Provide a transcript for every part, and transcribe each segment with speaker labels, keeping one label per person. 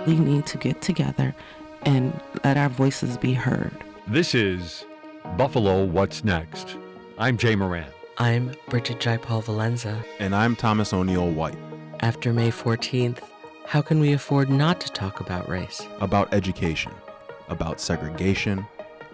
Speaker 1: We need to get together and let our voices be heard.
Speaker 2: This is Buffalo What's Next. I'm Jay Moran.
Speaker 3: I'm Bridget Jaipal Valenza.
Speaker 4: And I'm Thomas O'Neill White.
Speaker 3: After May 14th, how can we afford not to talk about race?
Speaker 4: About education, about segregation,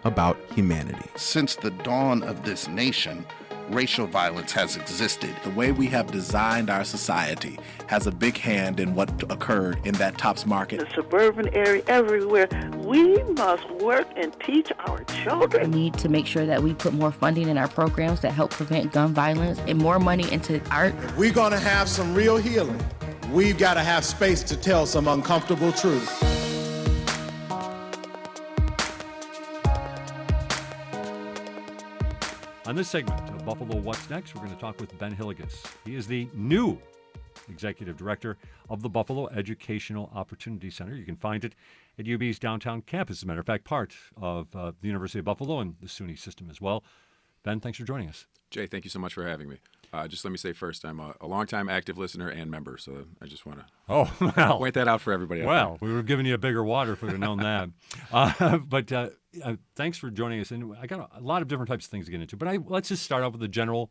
Speaker 4: about humanity.
Speaker 5: Since the dawn of this nation, racial violence has existed.
Speaker 6: The way we have designed our society has a big hand in what occurred in that Tops Market.
Speaker 7: The suburban area, everywhere. We must work and teach our children.
Speaker 8: We need to make sure that we put more funding in our programs that help prevent gun violence and more money into art.
Speaker 9: If we're going to have some real healing, we've got to have space to tell some uncomfortable truths.
Speaker 2: On this segment of Buffalo What's Next, we're going to talk with Ben Hilligas. He is the new Executive Director of the Buffalo Educational Opportunity Center. You can find it at UB's downtown campus. As a matter of fact, part of the University of Buffalo and the SUNY system as well. Ben, thanks for joining us.
Speaker 10: Jay, thank you so much for having me. Just let me say first, I'm a longtime active listener and member, so I just want to point that out for everybody.
Speaker 2: Well, we would have given you a bigger water if we would have known that. But thanks for joining us. And I got a lot of different types of things to get into. But let's just start off with a general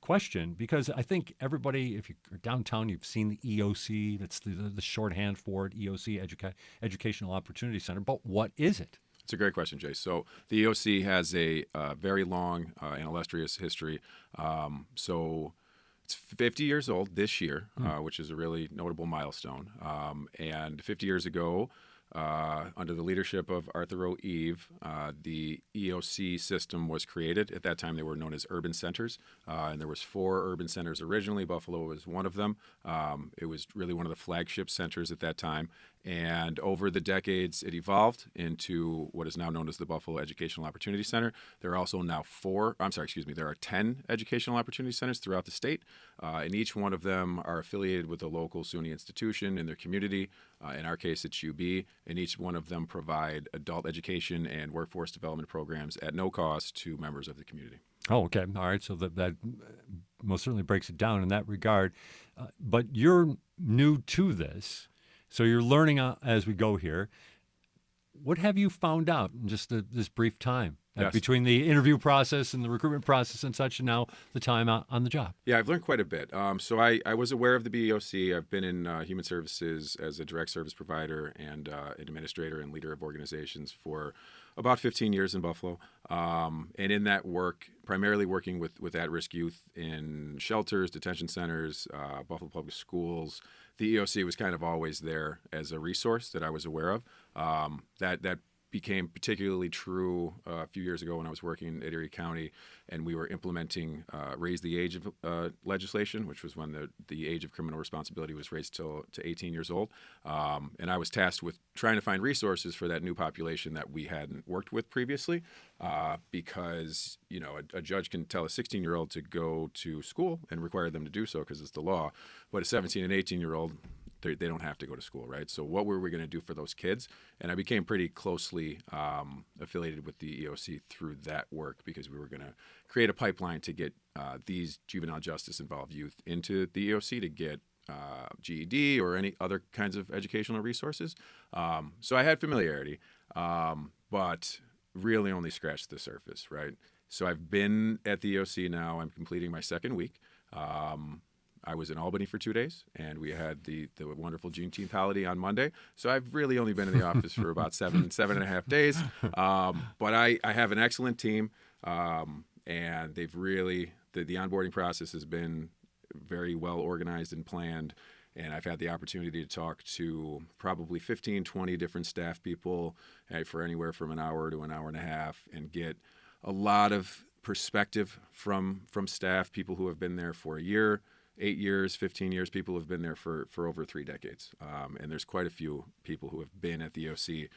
Speaker 2: question, because I think everybody, if you're downtown, you've seen the EOC. That's the shorthand for it, EOC, Educational Opportunity Center. But what is it?
Speaker 10: It's a great question, Jay. So the EOC has a very long and illustrious history. So it's 50 years old this year, which is a really notable milestone. And 50 years ago, under the leadership of Arthur O. Eve, the EOC system was created. At that time, they were known as urban centers, and there was 4 urban centers originally. Buffalo was one of them. It was really one of the flagship centers at that time. And over the decades, it evolved into what is now known as the Buffalo Educational Opportunity Center. There are also now there are 10 educational opportunity centers throughout the state, and each one of them are affiliated with a local SUNY institution in their community. In our case, it's UB, and each one of them provide adult education and workforce development programs at no cost to members of the community.
Speaker 2: Oh, okay. All right. So that most certainly breaks it down in that regard. But you're new to this, so you're learning as we go here. What have you found out in just this brief time between the interview process and the recruitment process and such, and now the time on the job?
Speaker 10: Yeah, I've learned quite a bit. So I was aware of the BEOC. I've been in human services as a direct service provider and an administrator and leader of organizations for about 15 years in Buffalo. And in that work, primarily working with at-risk youth in shelters, detention centers, Buffalo Public Schools, the EOC was kind of always there as a resource that I was aware of. That became particularly true a few years ago when I was working at Erie County, and we were implementing raise the age of legislation, which was when the age of criminal responsibility was raised to 18 years old. And I was tasked with trying to find resources for that new population that we hadn't worked with previously, because a judge can tell a 16-year-old to go to school and require them to do so because it's the law, but a 17 and 18-year-old, they don't have to go to school, right? So what were we going to do for those kids? And I became pretty closely affiliated with the EOC through that work, because we were going to create a pipeline to get these juvenile justice involved youth into the EOC to get GED or any other kinds of educational resources. So I had familiarity, but really only scratched the surface, right? So I've been at the EOC now. I'm completing my second week. I was in Albany for 2 days, and we had the wonderful Juneteenth holiday on Monday. So I've really only been in the office for about seven and a half days. But I have an excellent team, and they've really, the onboarding process has been very well organized and planned. And I've had the opportunity to talk to probably 15, 20 different staff people for anywhere from an hour to an hour and a half, and get a lot of perspective from staff, people who have been there for a year, 8 years, 15 years, people who have been there for over 3 decades. And there's quite a few people who have been at the OC,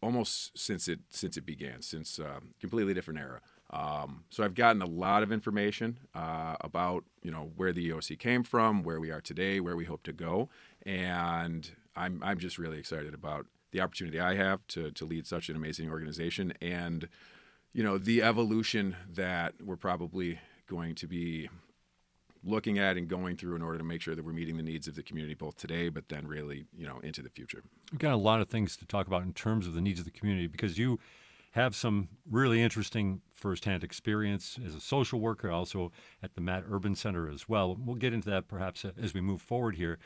Speaker 10: almost since it began, since completely different era. So I've gotten a lot of information about, where the EOC came from, where we are today, where we hope to go. And I'm just really excited about the opportunity I have to lead such an amazing organization, and, the evolution that we're probably going to be looking at and going through in order to make sure that we're meeting the needs of the community both today, but then really, into the future.
Speaker 2: We've got a lot of things to talk about in terms of the needs of the community because you have some really interesting firsthand experience as a social worker, also at the Matt Urban Center as well. We'll get into that perhaps as we move forward here.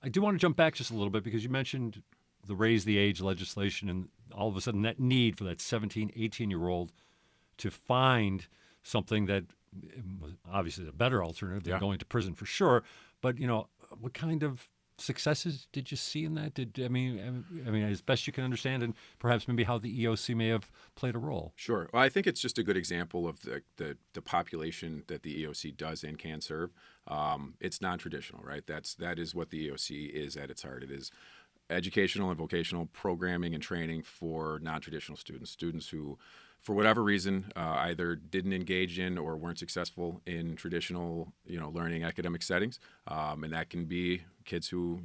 Speaker 2: I do want to jump back just a little bit because you mentioned the raise the age legislation and all of a sudden that need for that 17, 18-year-old to find something that obviously is a better alternative than going to prison for sure. But, what kind of successes did you see in that? I mean, as best you can understand, and perhaps maybe how the EOC may have played a role.
Speaker 10: Sure. Well, I think it's just a good example of the population that the EOC does and can serve. It's non-traditional, right? That is what the EOC is at its heart. It is educational and vocational programming and training for non-traditional students who, for whatever reason, either didn't engage in or weren't successful in traditional, learning academic settings. And that can be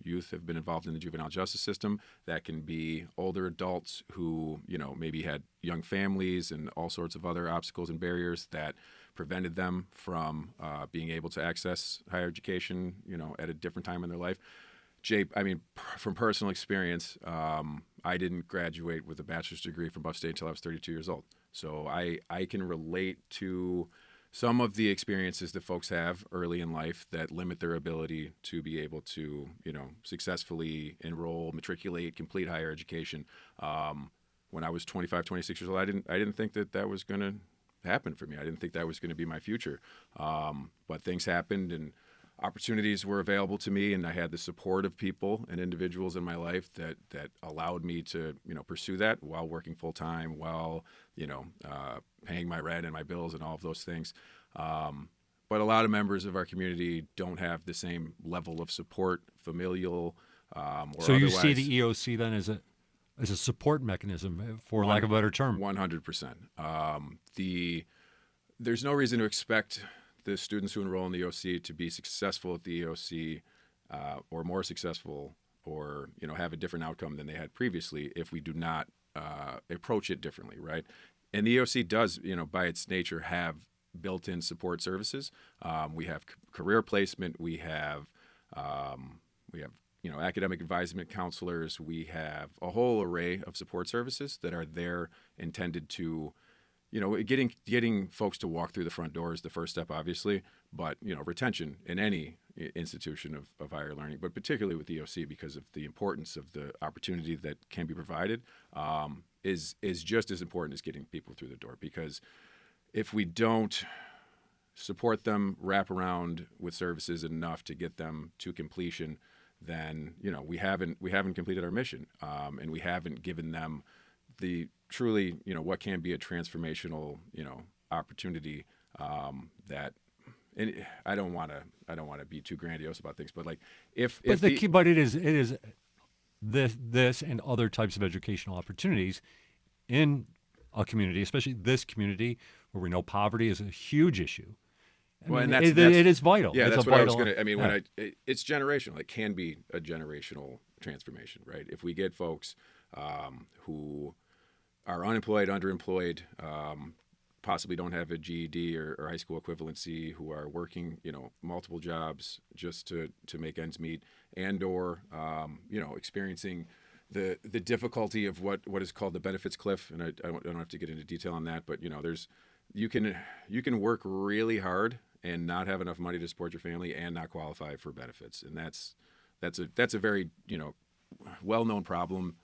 Speaker 10: youth have been involved in the juvenile justice system. That can be older adults who, maybe had young families and all sorts of other obstacles and barriers that prevented them from being able to access higher education, at a different time in their life. Jay, from personal experience, I didn't graduate with a bachelor's degree from Buff State until I was 32 years old. So I can relate to some of the experiences that folks have early in life that limit their ability to be able to, successfully enroll, matriculate, complete higher education. When I was 25, 26 years old, I didn't think that was going to happen for me. I didn't think that was going to be my future. But things happened and opportunities were available to me, and I had the support of people and individuals in my life that allowed me to, pursue that while working full time, while, paying my rent and my bills and all of those things. But a lot of members of our community don't have the same level of support, familial, or
Speaker 2: so you
Speaker 10: otherwise.
Speaker 2: see the EOC then as a support mechanism, for lack of a better term.
Speaker 10: 100%. There's no reason to expect the students who enroll in the EOC to be successful at the EOC or more successful or, have a different outcome than they had previously if we do not approach it differently, right? And the EOC does, by its nature, have built-in support services. We have career placement. We have academic advisement counselors. We have a whole array of support services that are there intended to, getting folks to walk through the front door is the first step, obviously, but, retention in any institution of higher learning, but particularly with EOC because of the importance of the opportunity that can be provided, is just as important as getting people through the door. Because if we don't support them, wrap around with services enough to get them to completion, then, we haven't completed our mission, and we haven't given them the truly, what can be a transformational, opportunity that, and I don't want to be too grandiose about things, but like
Speaker 2: but it is this and other types of educational opportunities in a community, especially this community where we know poverty is a huge issue. It is vital.
Speaker 10: Yeah,
Speaker 2: it's
Speaker 10: that's
Speaker 2: a
Speaker 10: what
Speaker 2: vital,
Speaker 10: I was going to. It's generational. It can be a generational transformation, right? If we get folks who are unemployed, underemployed, possibly don't have a GED or high school equivalency, who are working, multiple jobs just to make ends meet, and or experiencing the difficulty of what is called the benefits cliff. And I don't have to get into detail on that, but you can work really hard and not have enough money to support your family and not qualify for benefits, and that's a very well-known problem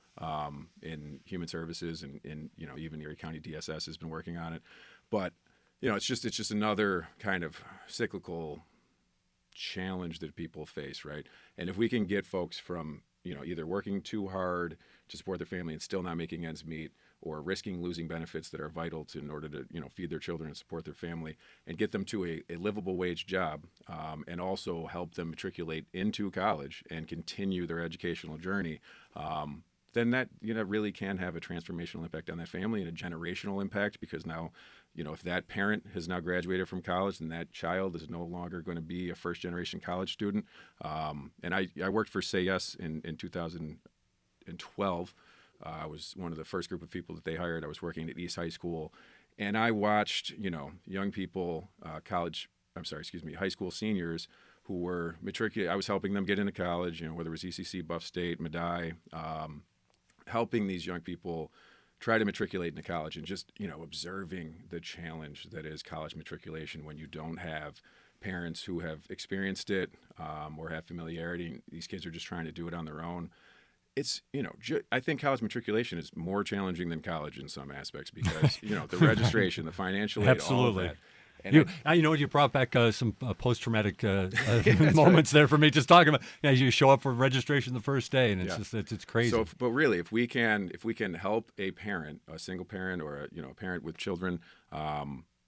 Speaker 10: in human services, and even Erie County DSS has been working on it. But it's just another kind of cyclical challenge that people face, right? And if we can get folks from either working too hard to support their family and still not making ends meet, or risking losing benefits that are vital in order to feed their children and support their family, and get them to a livable wage job, and also help them matriculate into college and continue their educational journey, then that really can have a transformational impact on that family and a generational impact, because now if that parent has now graduated from college, then that child is no longer going to be a first-generation college student. And I worked for Say Yes in 2012. I was one of the first group of people that they hired. I was working at East High School, and I watched young people, college high school seniors who were matriculating. I was helping them get into college, whether it was ECC, Buff State, Medaille, helping these young people try to matriculate into college, and just, observing the challenge that is college matriculation when you don't have parents who have experienced it or have familiarity. These kids are just trying to do it on their own. It's, I think college matriculation is more challenging than college in some aspects because, the registration, the financial aid,
Speaker 2: Absolutely.
Speaker 10: all of that. And
Speaker 2: you brought back some post-traumatic moments there for me, just talking about, you show up for registration the first day, and it's it's crazy.
Speaker 10: So, but really, if we can help a parent, a single parent, or a parent with children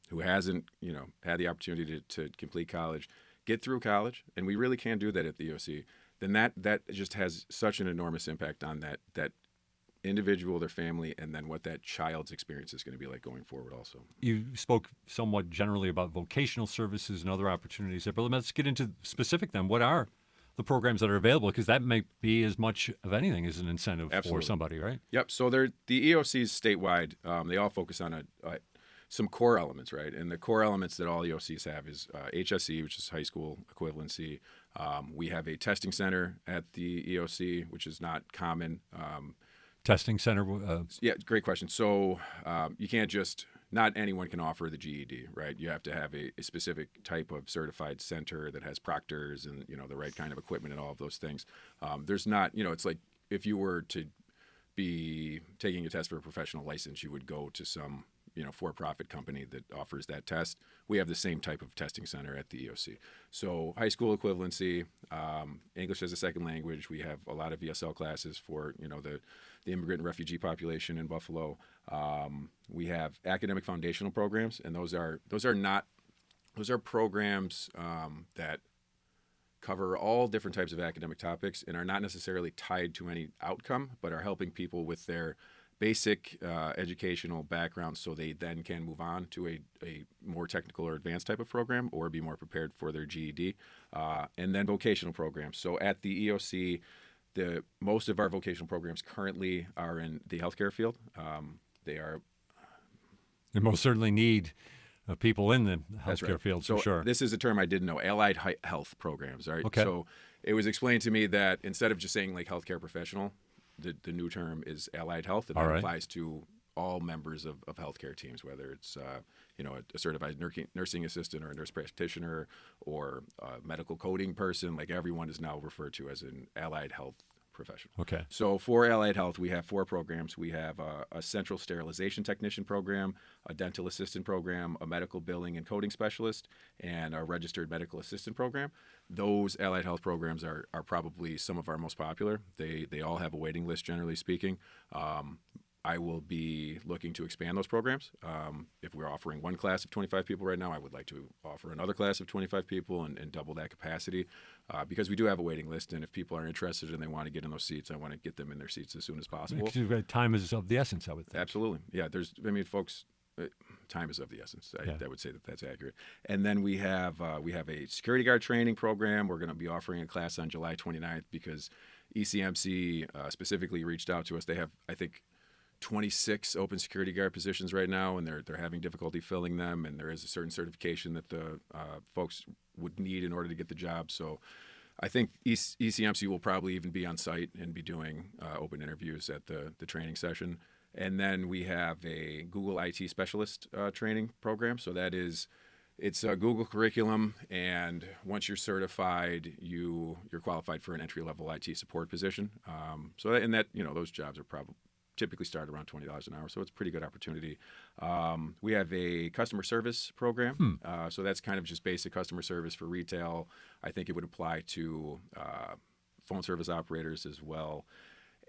Speaker 10: who hasn't, had the opportunity to complete college, get through college, and we really can do that at the EOC, then that just has such an enormous impact on that individual, their family, and then what that child's experience is going to be like going forward also.
Speaker 2: You spoke somewhat generally about vocational services and other opportunities there, but let's get into specific then. What are the programs that are available? Because that may be as much of anything as an incentive for somebody, right?
Speaker 10: Yep. So the EOCs statewide, they all focus on some core elements, right? And the core elements that all EOCs have is HSE, which is high school equivalency. We have a testing center at the EOC, which is not common.
Speaker 2: Testing center?
Speaker 10: Yeah, great question. So you can't just, not anyone can offer the GED, right? You have to have a specific type of certified center that has proctors and, the right kind of equipment and all of those things. There's not, it's like if you were to be taking a test for a professional license, you would go to some, for-profit company that offers that test. We have the same type of testing center at the EOC. So high school equivalency, English as a second language. We have a lot of ESL classes for, the immigrant and refugee population in Buffalo. We have academic foundational programs, and those are programs that cover all different types of academic topics and are not necessarily tied to any outcome, but are helping people with their basic educational background so they then can move on to a more technical or advanced type of program or be more prepared for their GED. And then vocational programs. So at the EOC, most of our vocational programs currently are in the healthcare field. They
Speaker 2: most certainly need people in the healthcare field, for sure.
Speaker 10: This is a term I didn't know, allied health programs, right?
Speaker 2: Okay.
Speaker 10: So it was explained to me that instead of just saying like healthcare professional, the new term is allied health, and that applies to all members of healthcare teams, whether it's a certified nursing assistant or a nurse practitioner or a medical coding person. Like everyone is now referred to as an allied health professional.
Speaker 2: Okay.
Speaker 10: So for allied health, we have 4 programs. We have a central sterilization technician program, a dental assistant program, a medical billing and coding specialist, and a registered medical assistant program. Those allied health programs are probably some of our most popular. They all have a waiting list, generally speaking. I will be looking to expand those programs. If we're offering one class of 25 people right now, I would like to offer another class of 25 people and double that capacity because we do have a waiting list. And if people are interested and they want to get in those seats, I want to get them in their seats as soon as possible.
Speaker 2: Time is of the essence, I would think.
Speaker 10: Absolutely. Yeah, folks, time is of the essence. I would say that's accurate. And then we have a security guard training program. We're going to be offering a class on July 29th because ECMC specifically reached out to us. They have, I think, 26 open security guard positions right now, and they're having difficulty filling them, and there is a certain certification that the folks would need in order to get the job. So I think ECMC will probably even be on site and be doing open interviews at the training session. And then we have a Google IT specialist training program. So it's a Google curriculum, and once you're certified, you're qualified for an entry-level IT support position. Those jobs are probably typically start around $20 an hour, so it's a pretty good opportunity. We have a customer service program, so that's kind of just basic customer service for retail. I think it would apply to phone service operators as well.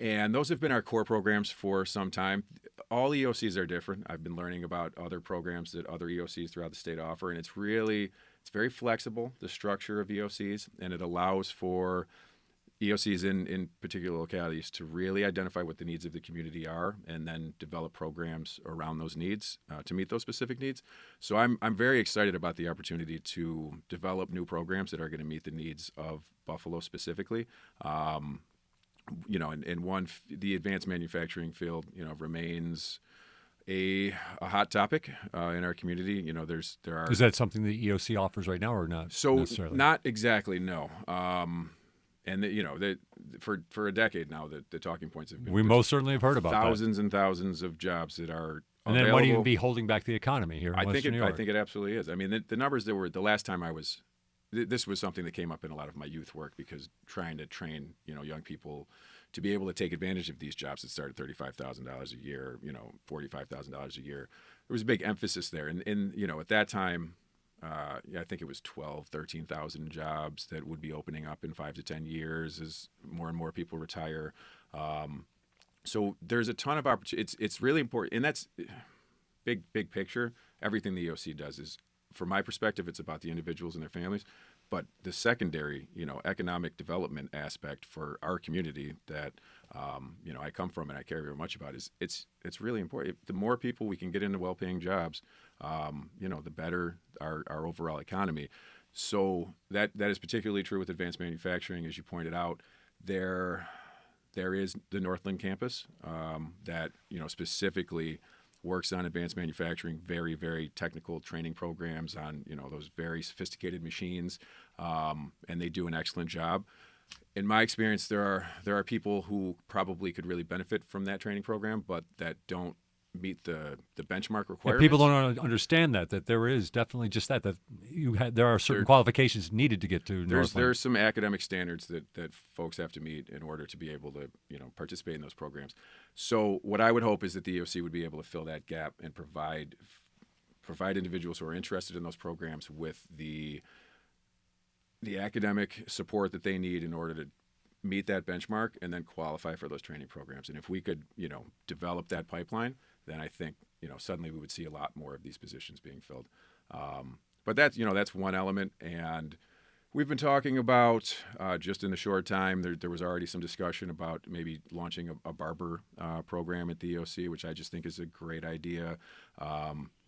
Speaker 10: And those have been our core programs for some time. All EOCs are different. I've been learning about other programs that other EOCs throughout the state offer, and it's very flexible, the structure of EOCs, and it allows for EOCs in particular localities to really identify what the needs of the community are and then develop programs around those needs to meet those specific needs. So I'm very excited about the opportunity to develop new programs that are going to meet the needs of Buffalo specifically. The advanced manufacturing field, remains a hot topic in our community. You know, there are.
Speaker 2: Is that something the EOC offers right now, or not?
Speaker 10: So
Speaker 2: necessarily?
Speaker 10: not exactly, no. For a decade now, the talking points have been.
Speaker 2: We most certainly have heard about
Speaker 10: thousands and thousands of jobs that are.
Speaker 2: And
Speaker 10: available.
Speaker 2: then might even be holding back the economy here in Western New York.
Speaker 10: I think it absolutely is. I mean, the numbers that were the last time I was. This was something that came up in a lot of my youth work because trying to train young people to be able to take advantage of these jobs that start at $35,000 a year, $45,000 a year. There was a big emphasis there, and at that time, I think it was 13,000 jobs that would be opening up in 5 to 10 years as more and more people retire. So there's a ton of opportunity. It's really important, and that's big picture. Everything the EOC does is, from my perspective, it's about the individuals and their families. But the secondary, economic development aspect for our community that, I come from and I care very much about is it's really important. The more people we can get into well-paying jobs, the better our overall economy. So that is particularly true with advanced manufacturing, as you pointed out. There is the Northland campus that specifically works on advanced manufacturing, very, very technical training programs on, those very sophisticated machines, and they do an excellent job. In my experience, there are people who probably could really benefit from that training program, but that don't meet the benchmark requirements.
Speaker 2: People don't understand that there is definitely just that there are certain qualifications needed to get to Northland.
Speaker 10: There's some academic standards that folks have to meet in order to be able to participate in those programs. So what I would hope is that the EOC would be able to fill that gap and provide individuals who are interested in those programs with the academic support that they need in order to meet that benchmark and then qualify for those training programs. And if we could develop that pipeline, then I think suddenly we would see a lot more of these positions being filled. But that's one element, and we've been talking about just in the short time there was already some discussion about maybe launching a barber program at the EOC, which I just think is a great idea.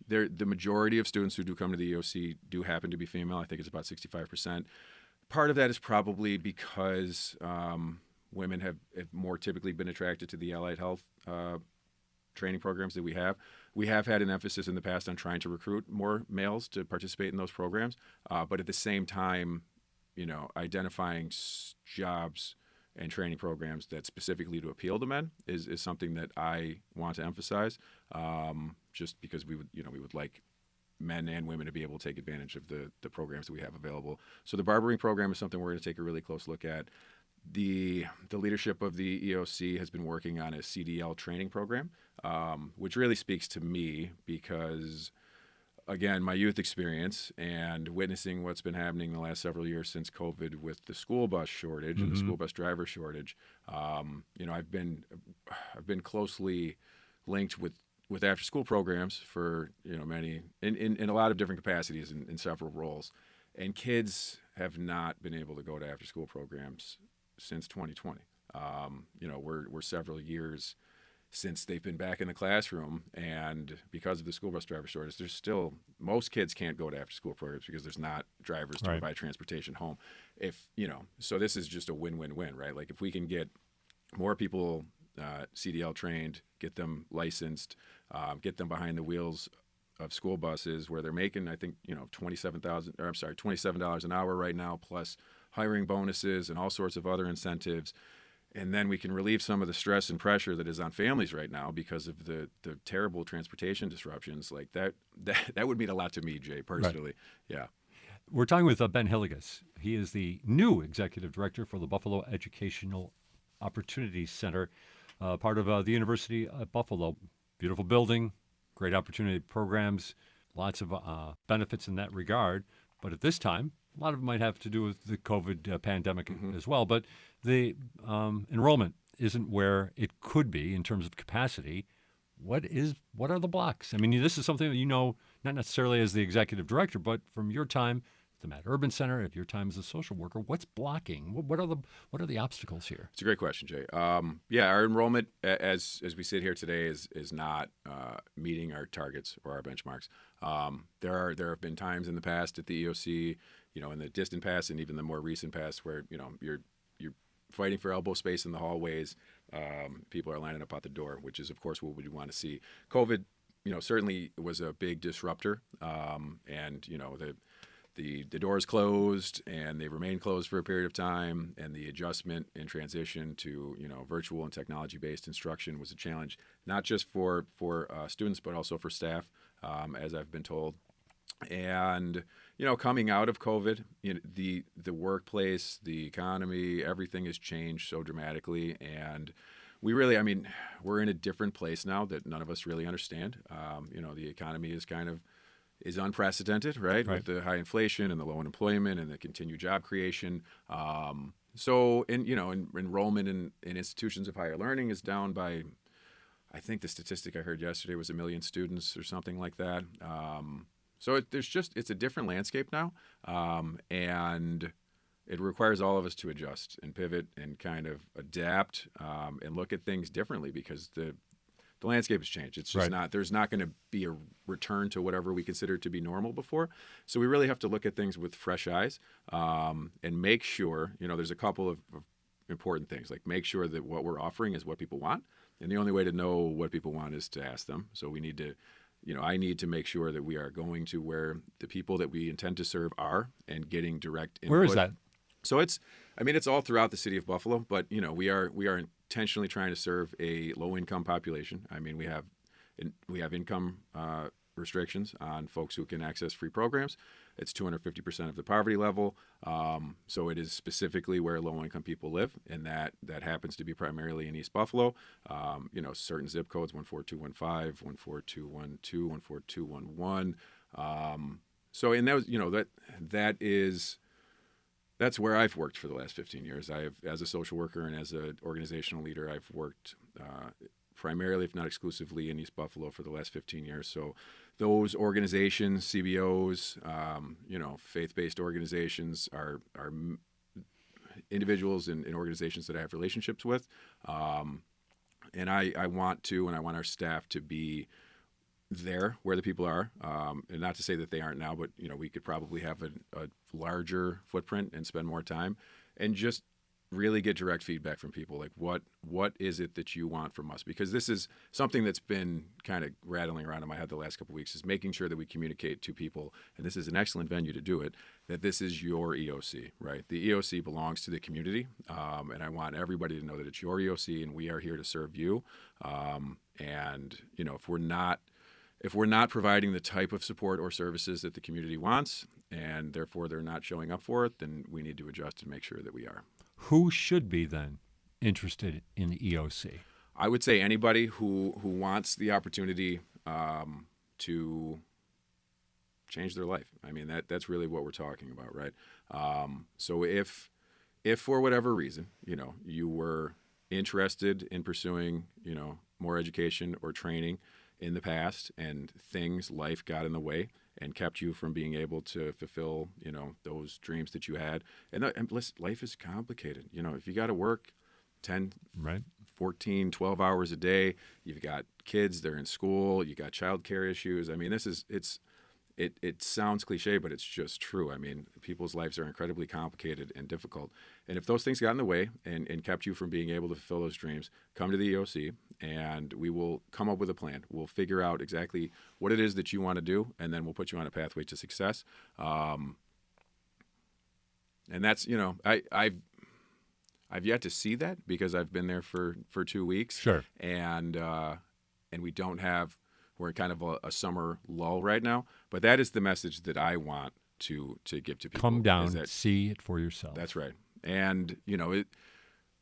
Speaker 10: The majority of students who do come to the EOC do happen to be female. I think it's about 65%. Part of that is probably because women have more typically been attracted to the allied health training programs that we have. We have had an emphasis in the past on trying to recruit more males to participate in those programs, but at the same time, identifying jobs and training programs that specifically to appeal to men is something that I want to emphasize, just because we would like men and women to be able to take advantage of the programs that we have available. So the barbering program is something we're going to take a really close look at. The leadership of the EOC has been working on a CDL training program, which really speaks to me because, again, my youth experience and witnessing what's been happening in the last several years since COVID with the school bus shortage and the school bus driver shortage. I've been closely linked with after school programs for many in a lot of different capacities in several roles, and kids have not been able to go to after school programs since 2020. We're several years since they've been back in the classroom, and because of the school bus driver shortage, there's still most kids can't go to after school programs because there's not drivers to provide transportation home. So this is just a win-win-win, right? Like if we can get more people CDL trained, get them licensed, get them behind the wheels of school buses where they're making, I think, $27 an hour right now, plus hiring bonuses and all sorts of other incentives. And then we can relieve some of the stress and pressure that is on families right now because of the terrible transportation disruptions. Like that would mean a lot to me, Jay, personally. Right. Yeah.
Speaker 2: We're talking with Ben Hilligas. He is the new executive director for the Buffalo Educational Opportunities Center, part of the University of Buffalo. Beautiful building, great opportunity programs, lots of benefits in that regard. But at this time, a lot of it might have to do with the COVID pandemic as well. But the enrollment isn't where it could be in terms of capacity. What are the blocks? I mean, this is something that not necessarily as the executive director, but from your time at the Matt Urban Center, at your time as a social worker, what's blocking? What are the obstacles here?
Speaker 10: It's a great question, Jay. Our enrollment, as we sit here today, is not meeting our targets or our benchmarks. There have been times in the past at the EOC, in the distant past and even the more recent past, where you're fighting for elbow space in the hallways. People are lining up out the door, which is, of course, what we want to see. COVID certainly was a big disruptor. And the doors closed and they remained closed for a period of time, and the adjustment and transition to virtual and technology-based instruction was a challenge, not just for students but also for staff, as I've been told. And coming out of COVID, the workplace, the economy, everything has changed so dramatically, and we really, we're in a different place now that none of us really understand. The economy is unprecedented, right? With the high inflation and the low unemployment and the continued job creation. Enrollment in institutions of higher learning is down by, I think the statistic I heard yesterday was 1 million students or something like that. So it's a different landscape now, and it requires all of us to adjust and pivot and kind of adapt and look at things differently, because the landscape has changed. It's just there's not going to be a return to whatever we considered to be normal before. So we really have to look at things with fresh eyes and make sure, there's a couple of important things, like make sure that what we're offering is what people want. And the only way to know what people want is to ask them. So we need to, I need to make sure that we are going to where the people that we intend to serve are and getting direct input.
Speaker 2: Where is that?
Speaker 10: So it's all throughout the city of Buffalo, but we are intentionally trying to serve a low-income population. We have income restrictions on folks who can access free programs. It's 250% of the poverty level. So it is specifically where low-income people live, and that happens to be primarily in East Buffalo. Certain zip codes, 14215, 14212, 14211. So in those, that's where I've worked for the last 15 years. As a social worker and as an organizational leader, I've worked primarily, if not exclusively, in East Buffalo for the last 15 years. So those organizations, CBOs, faith-based organizations are individuals and organizations that I have relationships with. And I want our staff to be there where the people are, and not to say that they aren't now, but we could probably have a larger footprint and spend more time and just really get direct feedback from people, like what is it that you want from us? Because this is something that's been kind of rattling around in my head the last couple of weeks, is making sure that we communicate to people, and this is an excellent venue to do it, that this is your EOC, right? The EOC belongs to the community, and I want everybody to know that it's your EOC and we are here to serve you. And if we're not providing the type of support or services that the community wants, and therefore they're not showing up for it, then we need to adjust and make sure that we are.
Speaker 2: Who should be then interested in the EOC?
Speaker 10: I would say anybody who wants the opportunity to change their life. That's really what we're talking about, right? So if for whatever reason, you were interested in pursuing, more education or training in the past, and life got in the way and kept you from being able to fulfill, those dreams that you had. And listen, life is complicated. If you got to work 10, 14, 12 hours a day, you've got kids, they're in school, you got childcare issues. It sounds cliche, but it's just true. People's lives are incredibly complicated and difficult. And if those things got in the way and kept you from being able to fulfill those dreams, come to the EOC and we will come up with a plan. We'll figure out exactly what it is that you want to do, and then we'll put you on a pathway to success. And that's, I've yet to see that because I've been there for 2 weeks.
Speaker 2: Sure.
Speaker 10: And we're in kind of a summer lull right now, but that is the message that I want to give to people.
Speaker 2: Come down, see it for yourself.
Speaker 10: That's right. And,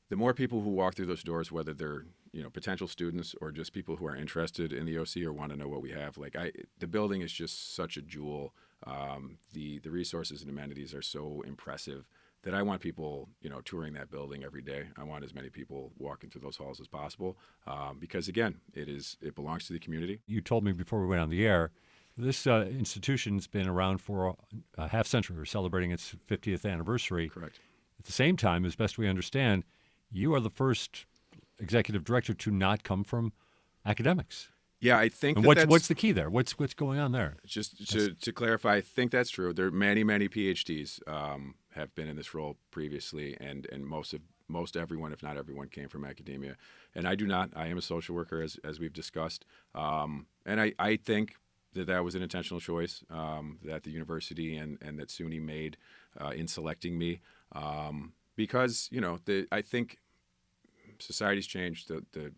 Speaker 10: the more people who walk through those doors, whether they're, potential students or just people who are interested in the OC or want to know what we have, the building is just such a jewel. The resources and amenities are so impressive that I want people, touring that building every day. I want as many people walking through those halls as possible, because again, it belongs to the community.
Speaker 2: You told me before we went on the air, this institution's been around for a half century. We're celebrating its 50th anniversary.
Speaker 10: Correct.
Speaker 2: At the same time, as best we understand, you are the first executive director to not come from academics.
Speaker 10: Yeah, I think.
Speaker 2: And what's the key there? What's going on there?
Speaker 10: Just to clarify, I think that's true. There are many PhDs have been in this role previously, and most of most everyone, if not everyone, came from academia. And I do not. I am a social worker, as we've discussed. And I think that was an intentional choice that the university and that SUNY made in selecting me. Because, I think society's changed, the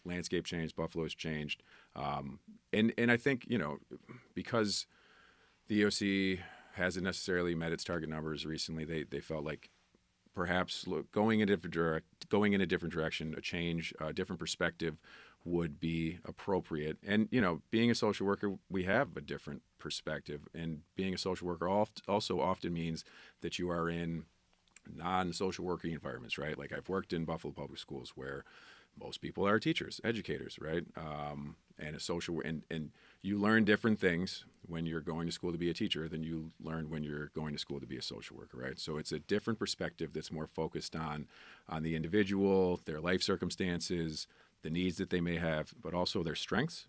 Speaker 10: landscape changed, Buffalo's changed. And I think, because the EOC hasn't necessarily met its target numbers recently, they felt like perhaps going in a different direction, a change, a different perspective would be appropriate. And, being a social worker, we have a different perspective. And being a social worker also often means that you are in non-social working environments, right? Like I've worked in Buffalo Public Schools where most people are teachers, educators, right? And a social and you learn different things when you're going to school to be a teacher than you learn when you're going to school to be a social worker, right? So it's a different perspective that's more focused on the individual, their life circumstances, the needs that they may have, but also their strengths.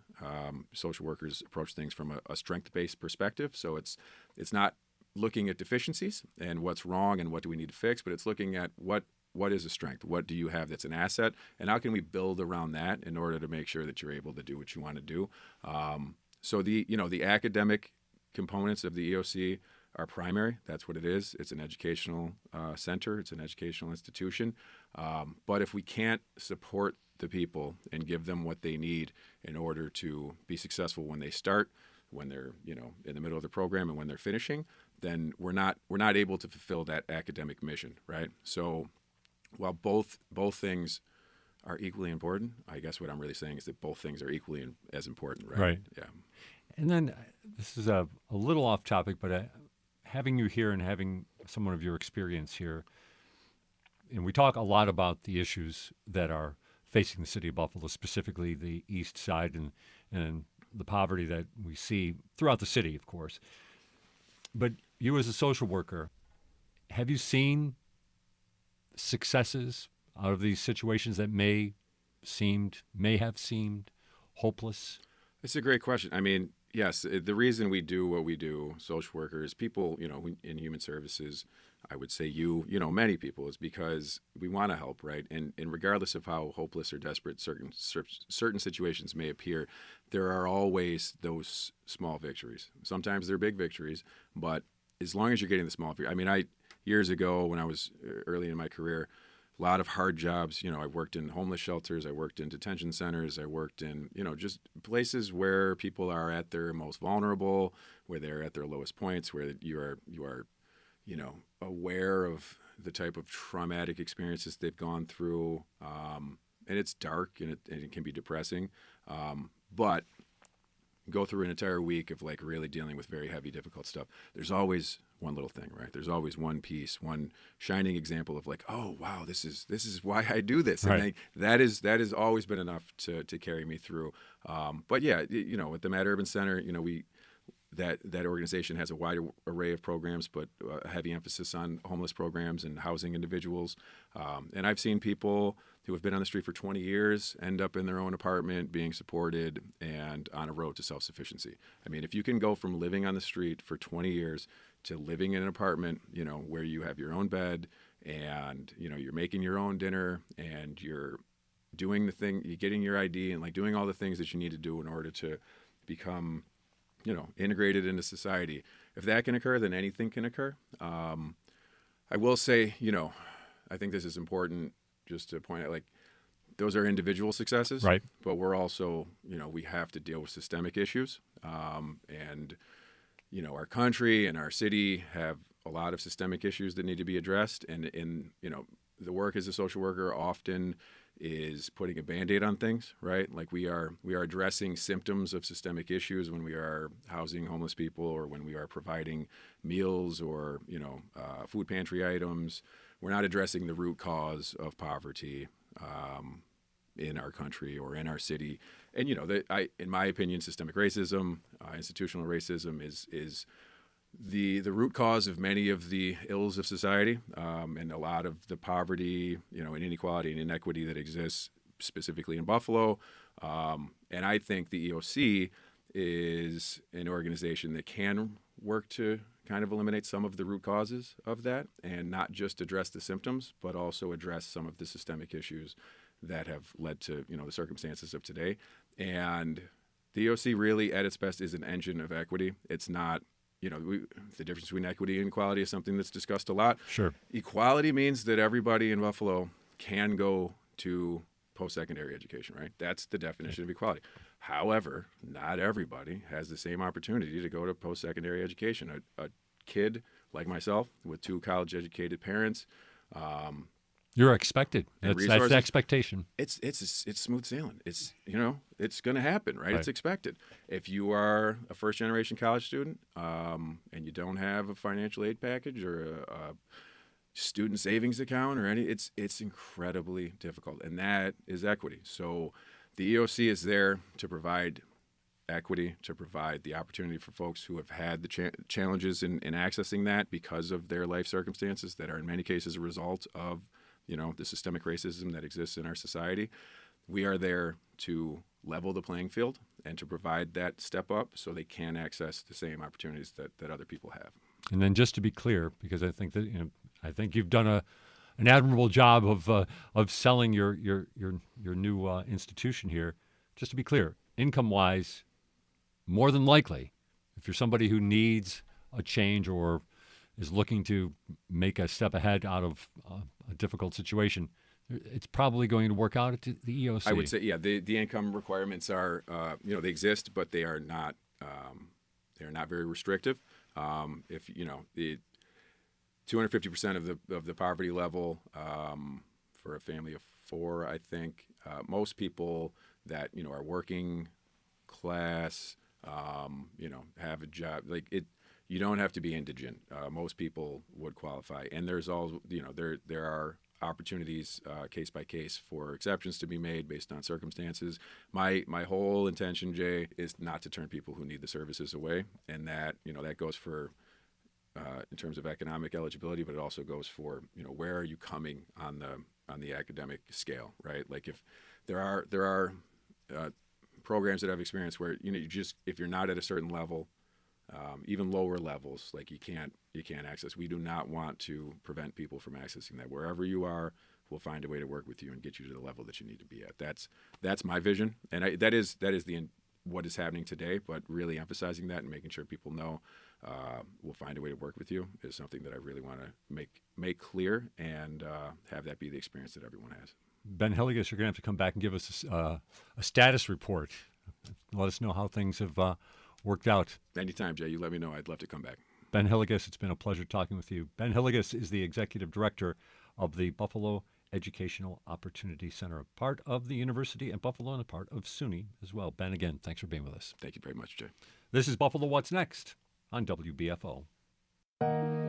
Speaker 10: Social workers approach things from a strength-based perspective, so it's not looking at deficiencies and what's wrong and what do we need to fix, but it's looking at what is a strength, what do you have that's an asset, and how can we build around that in order to make sure that you're able to do what you want to do. So the academic components of the EOC are primary. That's what it is. It's an educational center. It's an educational institution. But if we can't support the people and give them what they need in order to be successful when they start, when they're in the middle of the program, and when they're finishing, then we're not able to fulfill that academic mission, right? So while both things are equally important, I guess what I'm really saying is that both things are equally as important, right?
Speaker 2: Right.
Speaker 10: Yeah.
Speaker 2: And then this is a little off topic, but having you here and having someone of your experience here, and we talk a lot about the issues that are facing the city of Buffalo, specifically the east side and the poverty that we see throughout the city, of course. But you as a social worker, have you seen successes out of these situations that may have seemed hopeless?
Speaker 10: It's a great question. I mean, yes, the reason we do what we do, social workers, people, in human services, I would say many people, is because we want to help, right? And regardless of how hopeless or desperate certain situations may appear, there are always those small victories. Sometimes they're big victories, but as long as you're getting the small victory. I mean, years ago when I was early in my career, a lot of hard jobs. I worked in homeless shelters. I worked in detention centers. I worked in, just places where people are at their most vulnerable, where they're at their lowest points, where you are, aware of the type of traumatic experiences they've gone through. And it's dark and it can be depressing. But go through an entire week of really dealing with very heavy, difficult stuff. There's always one little thing, right? There's always one piece, one shining example of oh wow, this is why I do this,
Speaker 2: right.
Speaker 10: And that has always been enough to carry me through. But yeah, at the Mad Urban Center, that organization has a wide array of programs, but a heavy emphasis on homeless programs and housing individuals. And I've seen people who have been on the street for 20 years end up in their own apartment, being supported, and on a road to self-sufficiency. I mean, if you can go from living on the street for 20 years to living in an apartment, where you have your own bed and, you're making your own dinner and you're doing the thing, you're getting your ID and doing all the things that you need to do in order to become, integrated into society. If that can occur, then anything can occur. I will say, I think this is important just to point out, those are individual successes,
Speaker 2: right?
Speaker 10: But we're also, we have to deal with systemic issues. And, our country and our city have a lot of systemic issues that need to be addressed. And the work as a social worker often is putting a Band-Aid on things, right? We are addressing symptoms of systemic issues when we are housing homeless people or when we are providing meals or, food pantry items. We're not addressing the root cause of poverty in our country or in our city. And, in my opinion, systemic racism, institutional racism is the root cause of many of the ills of society, and a lot of the poverty, and inequality and inequity that exists specifically in Buffalo. And I think the EOC is an organization that can work to kind of eliminate some of the root causes of that and not just address the symptoms, but also address some of the systemic issues that have led to, the circumstances of today. And the EOC really, at its best, is an engine of equity. It's not, the difference between equity and equality is something that's discussed a lot.
Speaker 2: Sure.
Speaker 10: Equality means that everybody in Buffalo can go to post-secondary education, right? That's the definition of equality. However, not everybody has the same opportunity to go to post-secondary education. A kid like myself with 2 college-educated parents,
Speaker 2: you're expected. That's the expectation.
Speaker 10: It's smooth sailing. It's it's going to happen, right? It's expected. If you are a first-generation college student and you don't have a financial aid package or a student savings account or it's incredibly difficult, and that is equity. So the EOC is there to provide equity, to provide the opportunity for folks who have had the challenges in accessing that because of their life circumstances that are in many cases a result of the systemic racism that exists in our society. We are there to level the playing field and to provide that step up so they can access the same opportunities that other people have.
Speaker 2: And then just to be clear, because I think that I think you've done an admirable job of selling your new institution here. Just to be clear, income-wise, more than likely, if you're somebody who needs a change or is looking to make a step ahead out of a difficult situation, it's probably going to work out at the EOC.
Speaker 10: I would say, yeah, the income requirements are, they exist, but they are not very restrictive. If the 250% of the poverty level for a family of 4, I think most people that are working class, have a job like it. You don't have to be indigent. Most people would qualify, and there's all there are opportunities case by case for exceptions to be made based on circumstances. My whole intention, Jay, is not to turn people who need the services away, and that that goes for in terms of economic eligibility, but it also goes for where are you coming on the academic scale, right? Like if there are programs that I've experienced where if you're not at a certain level. Even lower levels, like you can't access. We do not want to prevent people from accessing that. Wherever you are, we'll find a way to work with you and get you to the level that you need to be at. That's my vision, and that is what is happening today. But really emphasizing that and making sure people know we'll find a way to work with you is something that I really want to make clear and have that be the experience that everyone has.
Speaker 2: Ben Hilligas, you're going to have to come back and give us a status report. Let us know how things have worked out.
Speaker 10: Anytime, Jay. You let me know. I'd love to come back.
Speaker 2: Ben Hilligas, it's been a pleasure talking with you. Ben Hilligas is the executive director of the Buffalo Educational Opportunity Center, a part of the University of Buffalo and a part of SUNY as well. Ben, again, thanks for being with us.
Speaker 10: Thank you very much, Jay.
Speaker 2: This is Buffalo What's Next on WBFO.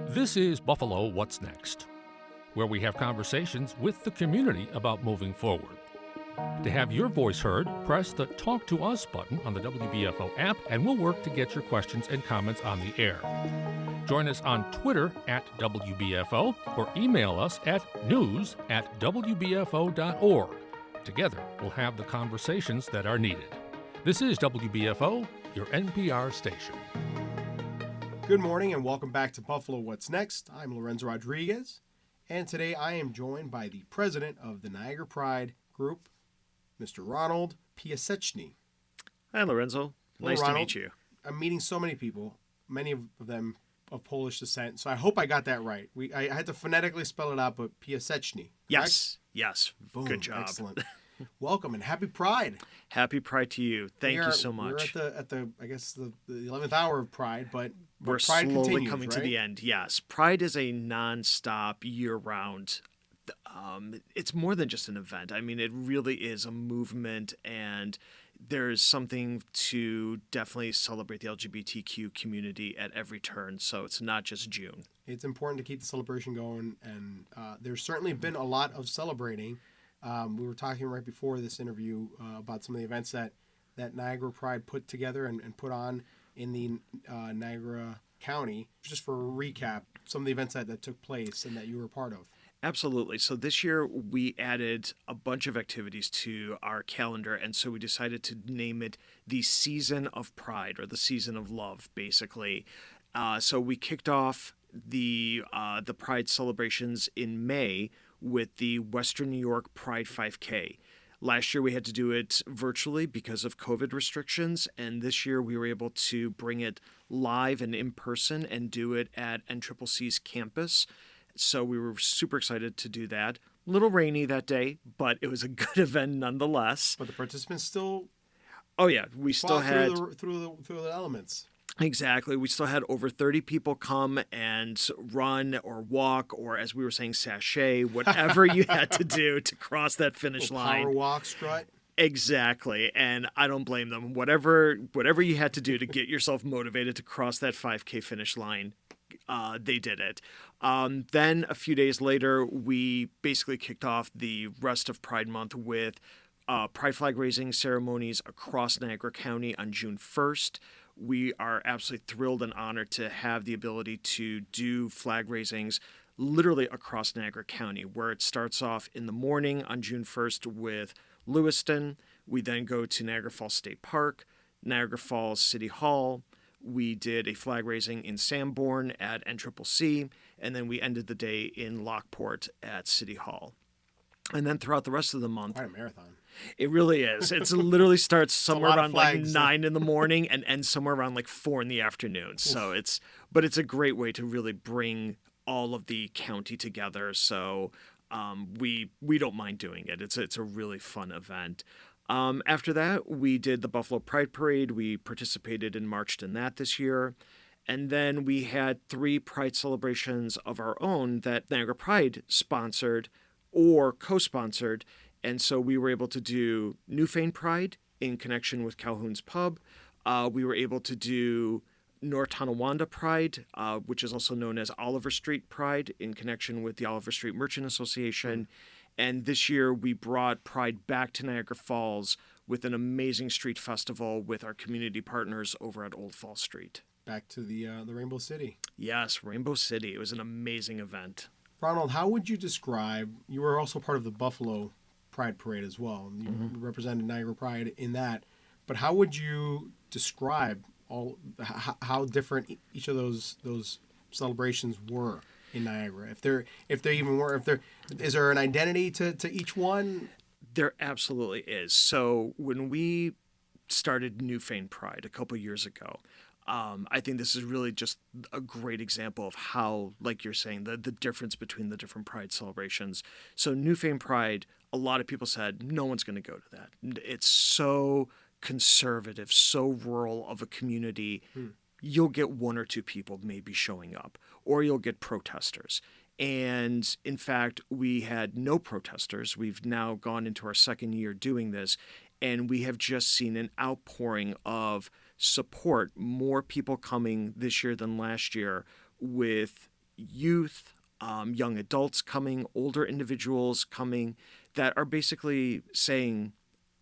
Speaker 11: This is Buffalo What's Next, where we have conversations with the community about moving forward. To have your voice heard, press the Talk to Us button on the WBFO app, and we'll work to get your questions and comments on the air. Join us on Twitter @WBFO or email us at news@wbfo.org. Together, we'll have the conversations that are needed. This is WBFO, your NPR station.
Speaker 12: Good morning and welcome back to Buffalo What's Next. I'm Lorenzo Rodriguez, and today I am joined by the president of the Niagara Pride Group, Mr. Ronald Piaseczny.
Speaker 13: Hi, Lorenzo. Nice to meet you.
Speaker 12: I'm meeting so many people, many of them of Polish descent, so I hope I got that right. I had to phonetically spell it out, but Piaseczny.
Speaker 13: Yes.
Speaker 12: Boom.
Speaker 13: Good job.
Speaker 12: Excellent. Welcome and happy Pride.
Speaker 13: Happy Pride to you. Thank you so much.
Speaker 12: We're at the I guess the 11th hour of Pride, but
Speaker 13: we're
Speaker 12: Pride
Speaker 13: slowly
Speaker 12: continues,
Speaker 13: coming
Speaker 12: right?
Speaker 13: to the end. Yes, Pride is a nonstop, year-round. It's more than just an event. I mean, it really is a movement, and there's something to definitely celebrate the LGBTQ community at every turn. So it's not just June.
Speaker 12: It's important to keep the celebration going, and there's certainly been a lot of celebrating. We were talking right before this interview about some of the events that Niagara Pride put together and put on in the Niagara County. Just for a recap, some of the events that took place and that you were a part of.
Speaker 13: Absolutely. So this year we added a bunch of activities to our calendar, and so we decided to name it the Season of Pride, or the Season of Love, basically. So we kicked off the Pride celebrations in May with the Western New York Pride 5K. Last year we had to do it virtually because of COVID restrictions, and this year we were able to bring it live and in person and do it at NCCC's campus. So we were super excited to do that. A little rainy that day, but it was a good event nonetheless.
Speaker 12: But the participants still.
Speaker 13: Oh yeah, we still had
Speaker 12: through the elements.
Speaker 13: Exactly. We still had over 30 people come and run or walk or, as we were saying, sashay, whatever you had to do to cross that finish line.
Speaker 12: Power walk, strut.
Speaker 13: Exactly. And I don't blame them. Whatever you had to do to get yourself motivated to cross that 5K finish line, they did it. Then a few days later, we basically kicked off the rest of Pride Month with pride flag raising ceremonies across Niagara County on June 1st. We are absolutely thrilled and honored to have the ability to do flag raisings literally across Niagara County, where it starts off in the morning on June 1st with Lewiston. We then go to Niagara Falls State Park, Niagara Falls City Hall. We did a flag raising in Sanborn at NCCC, and then we ended the day in Lockport at City Hall. And then throughout the rest of the month...
Speaker 12: Quite a marathon.
Speaker 13: It really is. It literally starts somewhere around like 9 in the morning and ends somewhere around like 4 in the afternoon. So it's a great way to really bring all of the county together. So we don't mind doing it. It's a really fun event. After that, we did the Buffalo Pride Parade. We participated and marched in that this year. And then we had 3 Pride celebrations of our own that Niagara Pride sponsored or co-sponsored. And so we were able to do Newfane Pride in connection with Calhoun's Pub. We were able to do North Tonawanda Pride, which is also known as Oliver Street Pride, in connection with the Oliver Street Merchant Association. And this year we brought Pride back to Niagara Falls with an amazing street festival with our community partners over at Old Falls Street.
Speaker 12: Back to the Rainbow City.
Speaker 13: Yes, Rainbow City. It was an amazing event.
Speaker 12: Ronald, how would you describe, you were also part of the Buffalo Pride Parade as well. You represented Niagara Pride in that. But how would you describe how different each of those celebrations were in Niagara? If they even were, is there an identity to each one?
Speaker 13: There absolutely is. So when we started Newfane Pride a couple years ago, I think this is really just a great example of how, like you're saying, the difference between the different Pride celebrations. So Newfane Pride, a lot of people said, no one's going to go to that. It's so conservative, so rural of a community. You'll get 1 or 2 people maybe showing up, or you'll get protesters. And in fact, we had no protesters. We've now gone into our 2nd year doing this, and we have just seen an outpouring of support, more people coming this year than last year, with youth, young adults coming, older individuals coming, that are basically saying,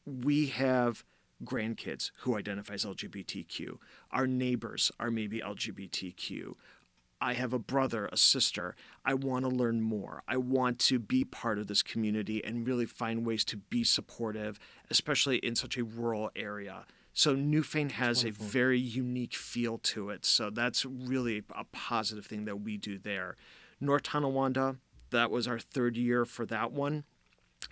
Speaker 13: we have grandkids who identify as LGBTQ. Our neighbors are maybe LGBTQ. I have a brother, a sister. I want to learn more. I want to be part of this community and really find ways to be supportive, especially in such a rural area. So Newfane has a very unique feel to it. So that's really a positive thing that we do there. North Tonawanda, that was our 3rd year for that one.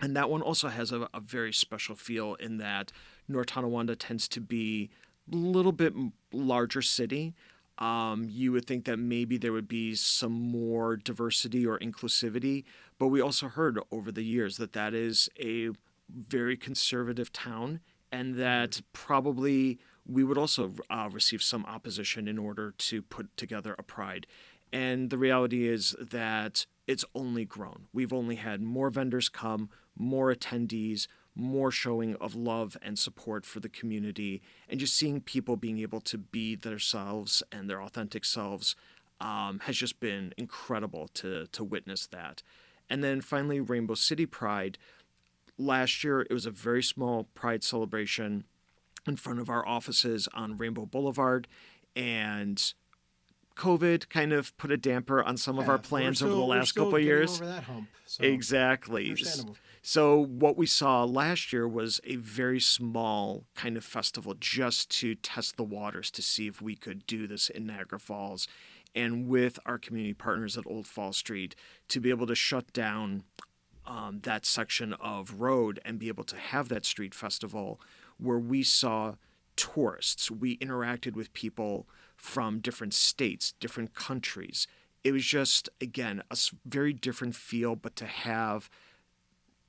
Speaker 13: And that one also has a very special feel in that North Tonawanda tends to be a little bit larger city. You would think that maybe there would be some more diversity or inclusivity, but we also heard over the years that is a very conservative town, and that probably we would also receive some opposition in order to put together a Pride. And the reality is that it's only grown. We've only had more vendors come, more attendees, more showing of love and support for the community, and just seeing people being able to be themselves and their authentic selves has just been incredible to witness that. And then finally, Rainbow City Pride. Last year, it was a very small Pride celebration in front of our offices on Rainbow Boulevard, and COVID kind of put a damper on some of our plans over the last couple of years.
Speaker 12: Over that hump, so
Speaker 13: exactly.
Speaker 12: Understandable.
Speaker 13: So what we saw last year was a very small kind of festival just to test the waters to see if we could do this in Niagara Falls, and with our community partners at Old Fall Street to be able to shut down that section of road and be able to have that street festival where we saw tourists. We interacted with people from different states, different countries. It was just, again, a very different feel, but to have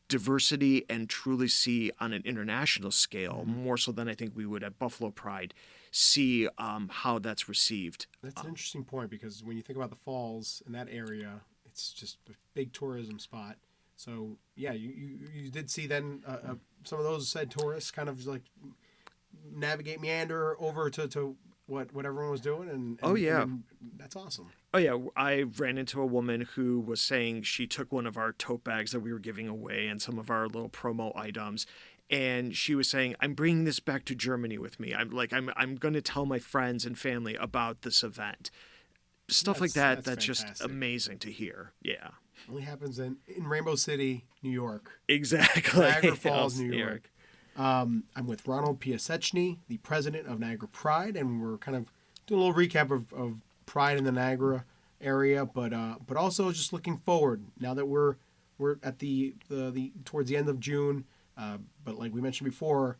Speaker 13: diversity and truly see on an international scale, more so than I think we would at Buffalo Pride, see how that's received.
Speaker 12: That's an interesting point, because when you think about the falls in that area, it's just a big tourism spot. So yeah, you did see then some of those said tourists kind of like meander over to what everyone was doing, and that's awesome.
Speaker 13: Oh yeah, I ran into a woman who was saying she took one of our tote bags that we were giving away and some of our little promo items, and she was saying, "I'm bringing this back to Germany with me. I'm going to tell my friends and family about this event." Stuff like that. That's just amazing to hear. Yeah.
Speaker 12: Only happens in Rainbow City, New York.
Speaker 13: Exactly.
Speaker 12: Niagara Falls, New York. I'm with Ronald Piaseczny, the president of Niagara Pride, and we're kind of doing a little recap of Pride in the Niagara area, but also just looking forward now that we're at the towards the end of June. But like we mentioned before,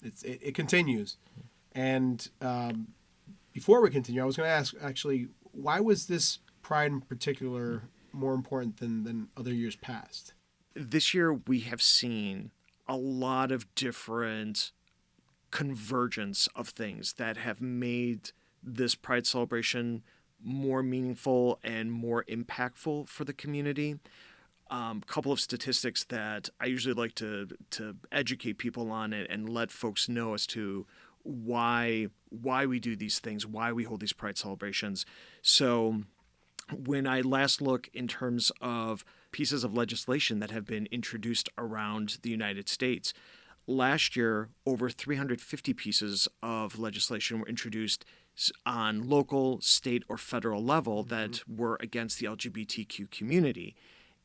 Speaker 12: it continues. And before we continue, I was going to ask actually, why was this Pride in particular more important than other years past?
Speaker 13: This year we have seen a lot of different convergence of things that have made this Pride celebration more meaningful and more impactful for the community. Couple of statistics that I usually like to educate people on and let folks know as to why we do these things, why we hold these Pride celebrations. So when I last look in terms of pieces of legislation that have been introduced around the United States, last year over 350 pieces of legislation were introduced on local, state, or federal level that were against the LGBTQ community.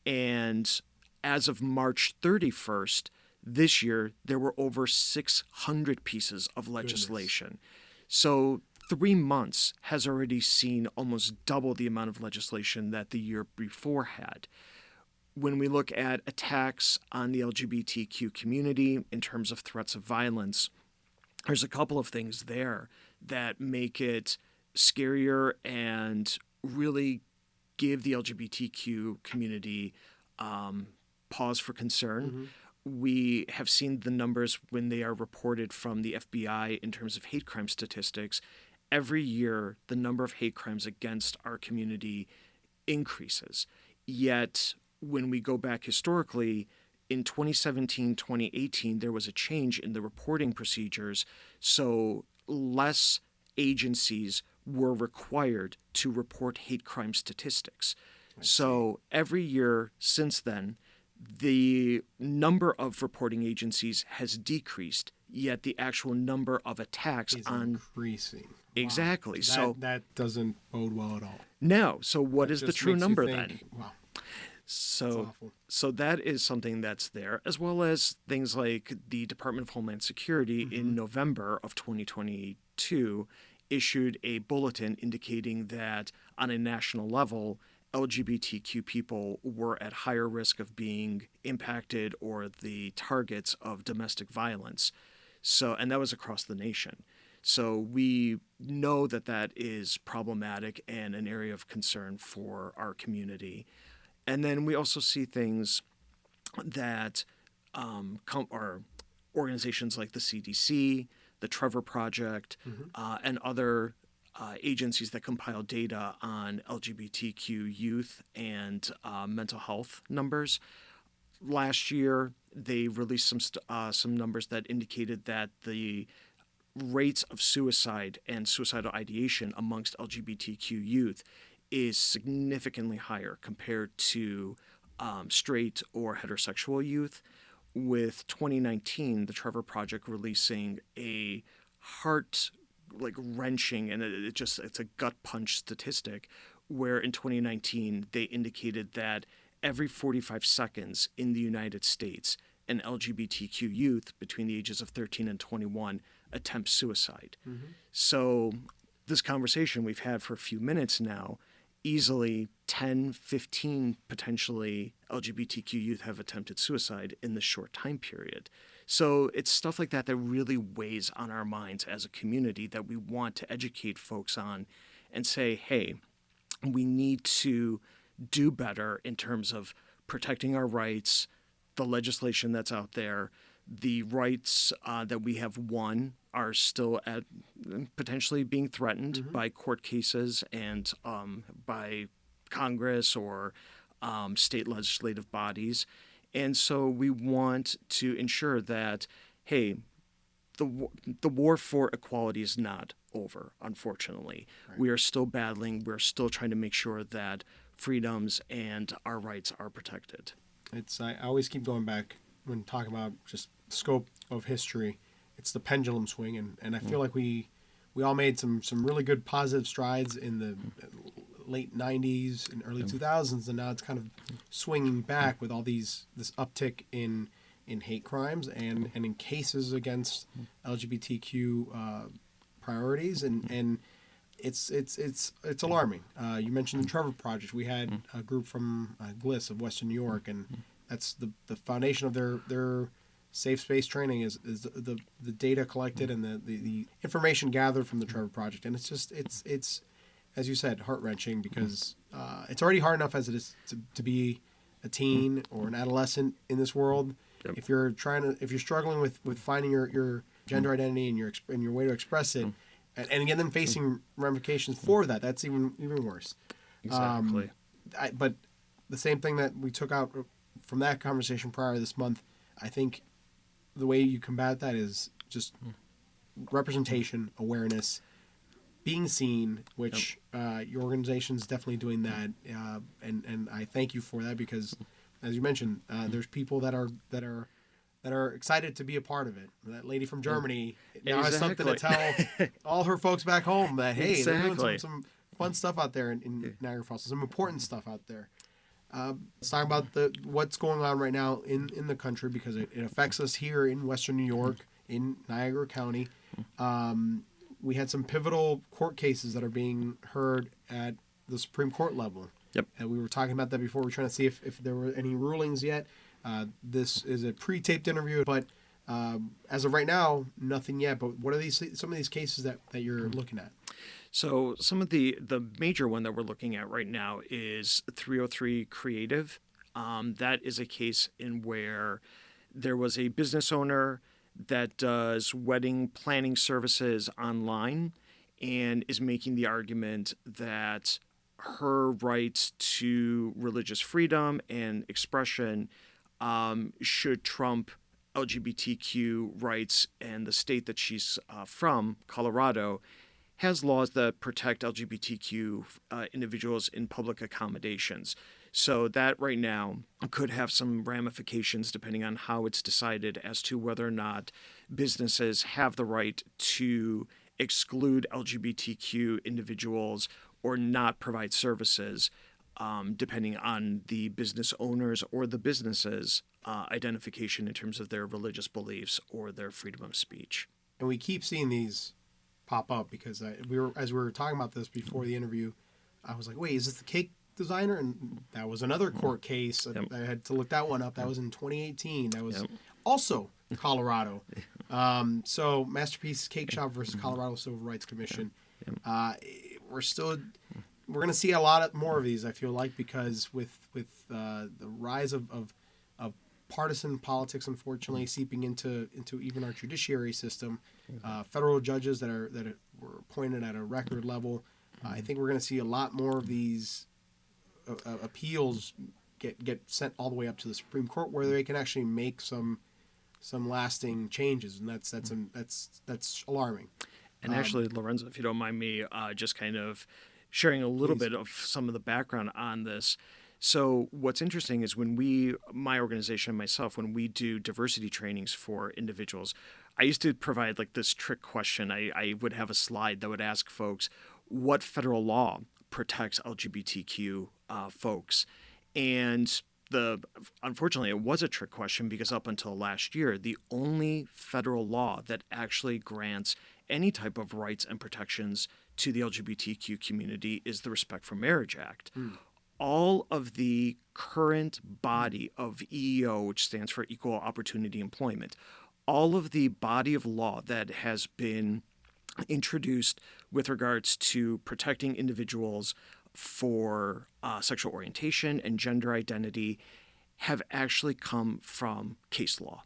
Speaker 13: And as of March 31st this year, there were over 600 pieces of legislation. Goodness. So 3 months has already seen almost double the amount of legislation that the year before had. When we look at attacks on the LGBTQ community in terms of threats of violence, there's a couple of things there that make it scarier and really give the LGBTQ community pause for concern. We have seen the numbers when they are reported from the FBI in terms of hate crime statistics. Every year, the number of hate crimes against our community increases. Yet, when we go back historically, in 2017, 2018, there was a change in the reporting procedures, so less agencies were required to report hate crime statistics. So every year since then, the number of reporting agencies has decreased, yet the actual number of attacks
Speaker 12: is
Speaker 13: on
Speaker 12: increasing.
Speaker 13: Exactly.
Speaker 12: Wow. That doesn't bode well at all.
Speaker 13: No. So what is the true number then?
Speaker 12: Wow.
Speaker 13: So that is something that's there, as well as things like the Department of Homeland Security in November of 2022 issued a bulletin indicating that on a national level, LGBTQ people were at higher risk of being impacted or the targets of domestic violence. And that was across the nation. So we know that is problematic and an area of concern for our community. And then we also see things that are organizations like the CDC, the Trevor Project, and other agencies that compile data on LGBTQ youth and mental health numbers. Last year, they released some numbers that indicated that the rates of suicide and suicidal ideation amongst LGBTQ youth is significantly higher compared to straight or heterosexual youth, with 2019, the Trevor Project releasing a wrenching, and it's a gut punch statistic, where in 2019 they indicated that every 45 seconds in the United States, an LGBTQ youth between the ages of 13 and 21 attempts suicide. So this conversation we've had for a few minutes now, easily 10, 15 potentially LGBTQ youth have attempted suicide in this short time period. So it's stuff like that that really weighs on our minds as a community that we want to educate folks on and say, hey, we need to do better in terms of protecting our rights, the legislation that's out there. The rights that we have won are still potentially being threatened by court cases and by Congress or state legislative bodies. And so we want to ensure that, hey, the war for equality is not over, unfortunately. Right. We are still battling. We're still trying to make sure that freedoms and our rights are protected.
Speaker 12: I always keep going back when talking about just scope of history. It's the pendulum swing, and I feel like we all made some really good positive strides in the late 90s and early 2000s, and now it's kind of swinging back with all this uptick in hate crimes and in cases against LGBTQ priorities, and it's alarming. You mentioned the Trevor Project. We had a group from GLIS of Western New York, and that's the foundation of their safe space training is the data collected and the information gathered from the Trevor Project. And it's as you said, heart-wrenching, because it's already hard enough as it is to be a teen or an adolescent in this world. Yep. If you're struggling with finding your gender identity and your way to express it, and again then facing ramifications for that, that's even worse.
Speaker 13: Exactly.
Speaker 12: But the same thing that we took out from that conversation prior this month, I think the way you combat that is just representation, awareness, being seen, which your organization's definitely doing that, and I thank you for that, because, as you mentioned, there's people that are excited to be a part of it. That lady from Germany now has something to tell all her folks back home that, hey, they're doing some fun stuff out there in Niagara Falls, some important stuff out there. Let's talk about what's going on right now in the country, because it affects us here in Western New York, in Niagara County. We had some pivotal court cases that are being heard at the Supreme Court level.
Speaker 13: Yep.
Speaker 12: And we were talking about that before. We're trying to see if there were any rulings yet. This is a pre-taped interview, but as of right now, nothing yet. But what are some of these cases that you're looking at?
Speaker 13: So some of the major one that we're looking at right now is 303 Creative. That is a case in where there was a business owner that does wedding planning services online and is making the argument that her right to religious freedom and expression should trump LGBTQ rights, and the state that she's from, Colorado, has laws that protect LGBTQ individuals in public accommodations. So that right now could have some ramifications depending on how it's decided as to whether or not businesses have the right to exclude LGBTQ individuals or not provide services, depending on the business owners or the businesses' identification in terms of their religious beliefs or their freedom of speech.
Speaker 12: And we keep seeing these pop up because as we were talking about this before the interview, I was like, wait, is this the cake designer? And that was another court case. Yep. I had to look that one up. That was in 2018. That was also Colorado. So Masterpiece Cake Shop versus Colorado Civil Rights Commission. We're going to see a lot more of these, I feel like, because with the rise of partisan politics, unfortunately, seeping into even our judiciary system, federal judges that were appointed at a record level, I think we're going to see a lot more of these appeals get sent all the way up to the Supreme Court, where they can actually make some lasting changes, and that's alarming.
Speaker 13: And actually, Lorenzo, if you don't mind me just kind of sharing a little bit of some of the background on this. So what's interesting is when my organization and myself, when we do diversity trainings for individuals, I used to provide like this trick question. I would have a slide that would ask folks, what federal law protects LGBTQ folks? And unfortunately, it was a trick question because up until last year, the only federal law that actually grants any type of rights and protections to the LGBTQ community is the Respect for Marriage Act. All of the current body of EEO, which stands for Equal Opportunity Employment, all of the body of law that has been introduced with regards to protecting individuals for sexual orientation and gender identity have actually come from case law.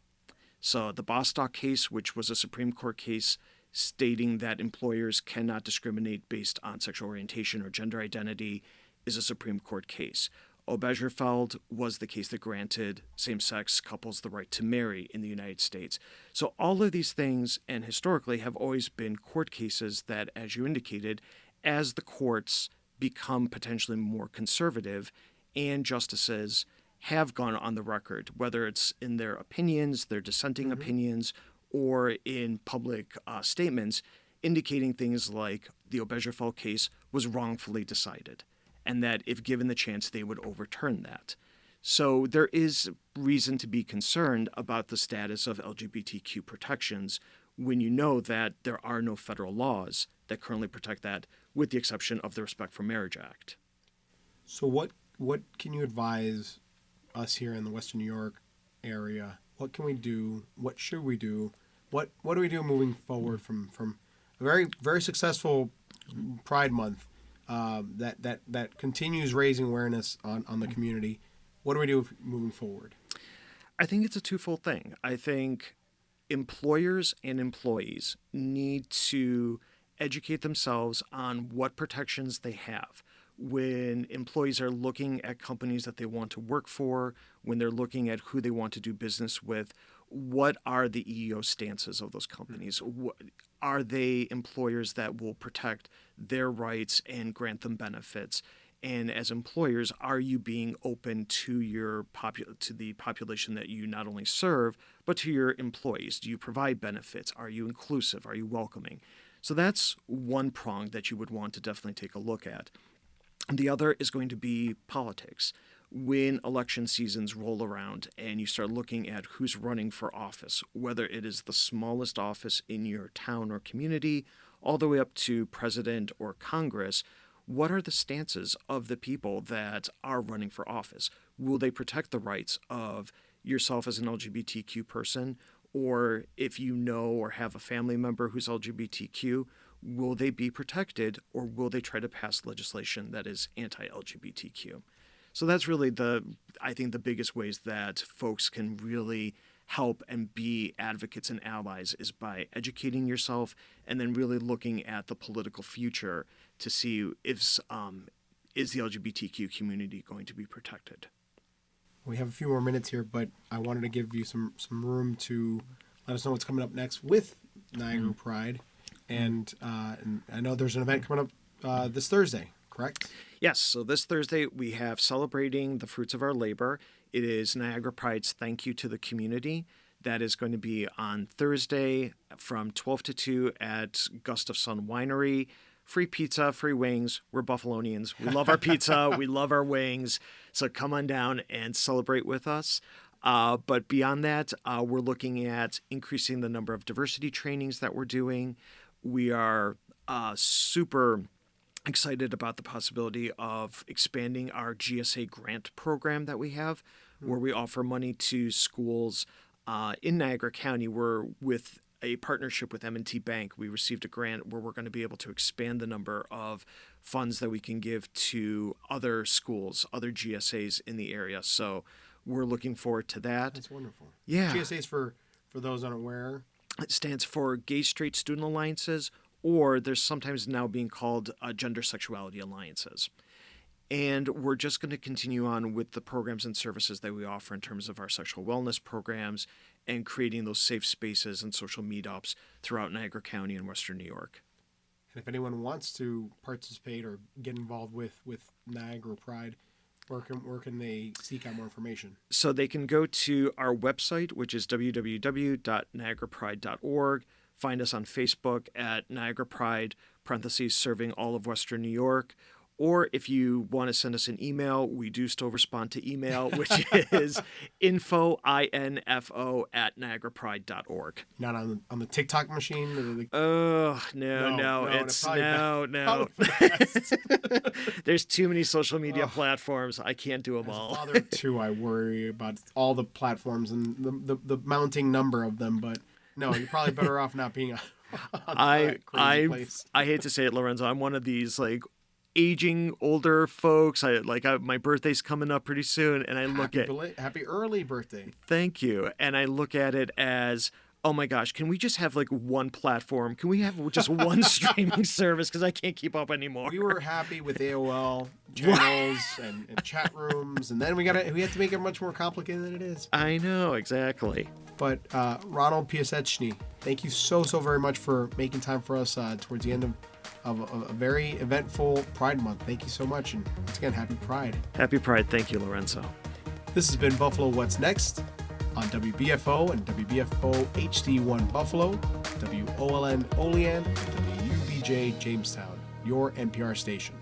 Speaker 13: So the Bostock case, which was a Supreme Court case stating that employers cannot discriminate based on sexual orientation or gender identity, is a Supreme Court case. Obergefell was the case that granted same-sex couples the right to marry in the United States. So all of these things, and historically, have always been court cases that, as you indicated, as the courts become potentially more conservative and justices have gone on the record, whether it's in their opinions, their dissenting opinions, or in public statements, indicating things like the Obergefell case was wrongfully decided, and that if given the chance, they would overturn that. So there is reason to be concerned about the status of LGBTQ protections when you know that there are no federal laws that currently protect that, with the exception of the Respect for Marriage Act.
Speaker 12: So what can you advise us here in the Western New York area? What can we do? What should we do? What do we do moving forward from a very, very successful Pride Month that continues raising awareness on the community? What do we do moving forward?
Speaker 13: I think it's a twofold thing. I think employers and employees need to educate themselves on what protections they have. When employees are looking at companies that they want to work for, when they're looking at who they want to do business with, what are the EEO stances of those companies? Are they employers that will protect their rights and grant them benefits? And as employers, are you being open to to the population that you not only serve, but to your employees? Do you provide benefits? Are you inclusive? Are you welcoming? So that's one prong that you would want to definitely take a look at. The other is going to be politics. When election seasons roll around and you start looking at who's running for office, whether it is the smallest office in your town or community, all the way up to president or Congress, what are the stances of the people that are running for office? Will they protect the rights of yourself as an LGBTQ person? Or if you know or have a family member who's LGBTQ, will they be protected, or will they try to pass legislation that is anti-LGBTQ? So that's really I think the biggest ways that folks can really help and be advocates and allies is by educating yourself and then really looking at the political future to see if is the LGBTQ community going to be protected.
Speaker 12: We have a few more minutes here, but I wanted to give you some room to let us know what's coming up next with Niagara Pride. And I know there's an event coming up this Thursday, correct?
Speaker 13: Yes. So this Thursday, we have Celebrating the Fruits of Our Labor. It is Niagara Pride's Thank You to the Community. That is going to be on Thursday from 12 to 2 at Gust of Sun Winery. Free pizza, free wings. We're Buffalonians. We love our pizza. We love our wings. So come on down and celebrate with us. But beyond that, we're looking at increasing the number of diversity trainings that we're doing. We are super excited about the possibility of expanding our GSA grant program that we have, where we offer money to schools in Niagara County. We're with a partnership with M&T Bank. We received a grant where we're going to be able to expand the number of funds that we can give to other schools, other GSAs in the area. So we're looking forward to that.
Speaker 12: That's wonderful.
Speaker 13: Yeah.
Speaker 12: GSAs, for those unaware?
Speaker 13: It stands for Gay Straight Student Alliances, or there's sometimes now being called Gender Sexuality Alliances. And we're just going to continue on with the programs and services that we offer in terms of our sexual wellness programs and creating those safe spaces and social meetups throughout Niagara County and Western New York.
Speaker 12: And if anyone wants to participate or get involved with Niagara Pride, Where can they seek out more information?
Speaker 13: So they can go to our website, which is www.niagarapride.org. Find us on Facebook at Niagara Pride, serving all of Western New York. Or if you want to send us an email, we do still respond to email, which is info@niagarapride.org.
Speaker 12: Not on the TikTok machine?
Speaker 13: No. There's too many social media platforms. I can't do them all.
Speaker 12: As a father of two, I worry about all the platforms and the mounting number of them. But no, you're probably better off not being on that crazy place.
Speaker 13: I hate to say it, Lorenzo. I'm one of these aging older folks. My birthday's coming up pretty soon, and I look at
Speaker 12: happy early birthday.
Speaker 13: Thank you. And I look at it as, oh my gosh, can we just have one platform? Can we have just one streaming service? Because I can't keep up anymore.
Speaker 12: We were happy with AOL channels and chat rooms, and then we have to make it much more complicated than it is.
Speaker 13: I know, exactly.
Speaker 12: But Ronald Piaseczny, thank you so very much for making time for us towards the end of a very eventful Pride Month. Thank you so much, and once again, happy Pride.
Speaker 13: Happy Pride. Thank you, Lorenzo.
Speaker 12: This has been Buffalo What's Next on WBFO and WBFO HD1 Buffalo, WOLN Olean, and WBJ Jamestown, your NPR station.